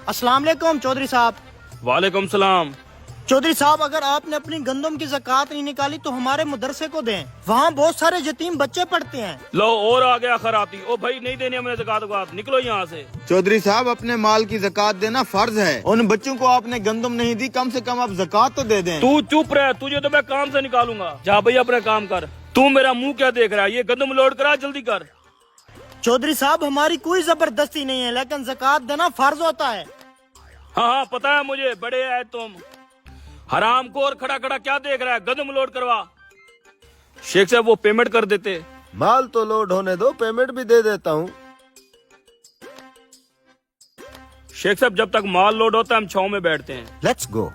अस्सलाम वालेकुम चौधरी साहब। वालेकुम सलाम। चौधरी साहब, अगर आपने अपनी गंदम की ज़कात नहीं निकाली तो हमारे मदरसे को दें, वहाँ बहुत सारे यतीम बच्चे पढ़ते हैं। लो और आ गया खराती। ओ भाई नहीं देनी हमें ज़कात वकात, निकलो यहाँ से। चौधरी साहब, अपने माल की ज़कात देना फर्ज है। उन बच्चों को आपने गंदम नहीं दी, कम से कम आप ज़कात तो दे दें। तू चुप रह, तुझे तो मैं काम से निकालूंगा। जा भैया अपना काम कर। तू मेरा मुंह क्या देख रहा है? ये गंदम लोड करा, जल्दी कर। चौधरी साहब, हमारी कोई जबरदस्ती नहीं है, लेकिन ज़कात देना फर्ज होता है। हाँ हाँ पता है मुझे, बड़े है तुम। हराम को और खड़ा खड़ा क्या देख रहा है? गंदम लोड करवा। शेख साहब वो पेमेंट कर देते। माल तो लोड होने दो, पेमेंट भी दे देता हूँ। शेख साहब जब तक माल लोड होता है हम छाव में बैठते हैं। Let's go.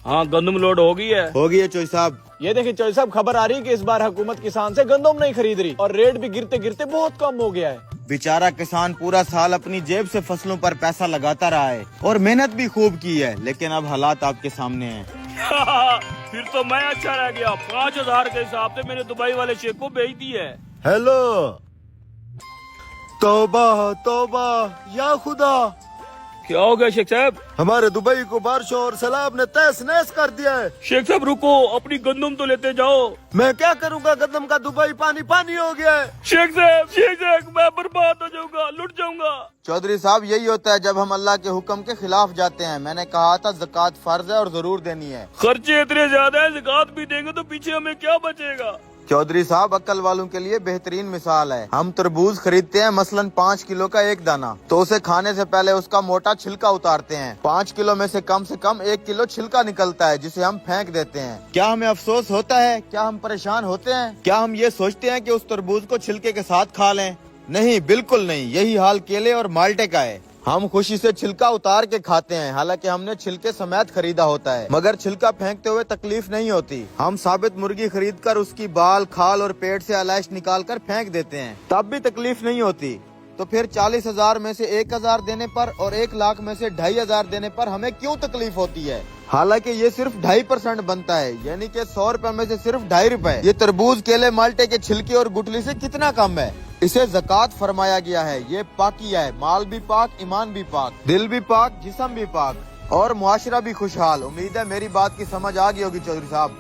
हाँ गंदम लोड हो गई है। हो गई है चौधरी साहब। ये देखिए चौधरी साहब, खबर आ रही है कि इस बार हुकूमत किसान से गंदम नहीं खरीद रही और रेट भी गिरते गिरते बहुत कम हो गया है। बेचारा किसान पूरा साल अपनी जेब से फसलों पर पैसा लगाता रहा है और मेहनत भी खूब की है, लेकिन अब हालात आपके सामने हैं। फिर तो मैं अच्छा रह गया। 5,000 के हिसाब से मैंने दुबई वाले शेख को भेज दी है। हेलो, तौबा तौबा या खुदा, क्या हो गया शेख साहब? हमारे दुबई को बारिशों और सैलाब ने तहस नहस कर दिया है। शेख साहब रुको, अपनी गंदम तो लेते जाओ। मैं क्या करूँगा, गंदम का दुबई पानी पानी हो गया है। शेख साहब मैं बर्बाद हो जाऊंगा, लुट जाऊंगा। चौधरी साहब, यही होता है जब हम अल्लाह के हुक्म के खिलाफ जाते हैं। मैंने कहा था ज़कात फर्ज है और जरूर देनी है। खर्चे इतने ज्यादा है, ज़कात भी देंगे तो पीछे हमें क्या बचेगा? चौधरी साहब, अक्ल वालों के लिए बेहतरीन मिसाल है। हम तरबूज खरीदते हैं मसलन 5 किलो का एक दाना, तो उसे खाने से पहले उसका मोटा छिलका उतारते हैं। 5 किलो में से कम 1 किलो छिलका निकलता है, जिसे हम फेंक देते हैं। क्या हमें अफसोस होता है? क्या हम परेशान होते हैं? क्या हम ये सोचते हैं कि उस तरबूज को छिलके के साथ खा लें? नहीं, बिल्कुल नहीं। यही हाल केले और माल्टे का है। हम खुशी से छिलका उतार के खाते हैं, हालांकि हमने छिलके समेत खरीदा होता है, मगर छिलका फेंकते हुए तकलीफ नहीं होती। हम साबित मुर्गी खरीद कर उसकी बाल, खाल और पेट से आलाइश निकाल कर फेंक देते हैं, तब भी तकलीफ नहीं होती। तो फिर 40,000 में से 1,000 देने पर और 1,00,000 में से 2,500 देने पर हमें क्यों तकलीफ होती है? हालांकि ये सिर्फ 2.5% बनता है, यानी कि 100 रुपए में से सिर्फ 2.5 रुपए। ये तरबूज, केले, माल्टे के छिलके और गुठली से कितना कम है? इसे ज़कात फरमाया गया है। ये पाकिया है, माल भी पाक, ईमान भी पाक, दिल भी पाक, जिस्म भी पाक और मुआशरा भी खुशहाल। उम्मीद है मेरी बात की समझ आ गई होगी चौधरी साहब।